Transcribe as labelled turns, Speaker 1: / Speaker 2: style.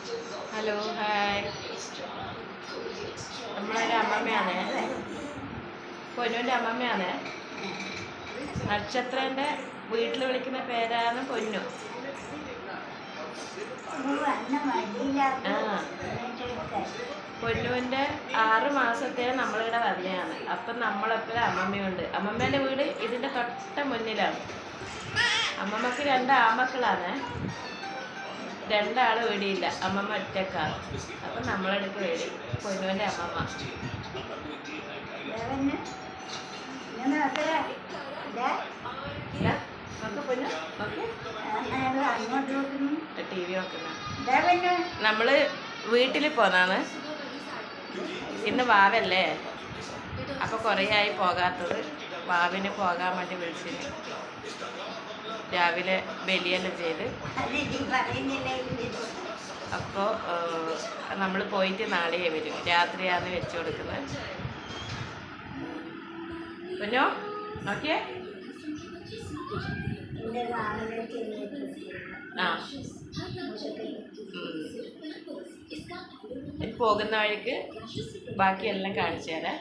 Speaker 1: Hello hi. നമ്മളൊരു അമ്മമ്മയാണ്, പൊന്നുവിൻ്റെ അമ്മമ്മയാണ്. നക്ഷത്രൻ്റെ വീട്ടിൽ വിളിക്കുന്ന പേരാണ് പൊന്നു. പൊന്നുവിൻ്റെ 6 മാസത്തെ നമ്മളിവിടെ വന്നെയാണ്. അപ്പം നമ്മളെപ്പോഴും അമ്മമ്മയുണ്ട്. അമ്മമ്മേൻ്റെ വീട് ഇതിൻ്റെ തൊട്ട മുന്നിലാണ്. അമ്മമ്മക്ക് 2 ആമക്കളാണ്. 2 ആൾ വീടിയില്ല, അമ്മമ്മ ഒറ്റക്കാണ്. അപ്പം നമ്മളെടുക്ക് വേടി പൊന്നുവിൻ്റെ അമ്മമ്മ. പൊന്നു ടി വി നോക്കുന്ന നമ്മൾ വീട്ടിൽ പോന്നാണ്. ഇന്ന് വാവല്ലേ, അപ്പോൾ കുറേ ആയി പോകാത്തത്. വാവിന് പോകാൻ വേണ്ടി വിളിച്ചിന്. രാവിലെ ബലിയെല്ലാം ചെയ്ത് അപ്പോൾ നമ്മൾ പോയിട്ട് നാളെ വരും. രാത്രിയാണ് വെച്ച് കൊടുക്കുന്നത്. പൊന്നോ നോക്കിയേ. ആ പോകുന്ന വഴിക്ക് ബാക്കിയെല്ലാം കാണിച്ചു തരാം.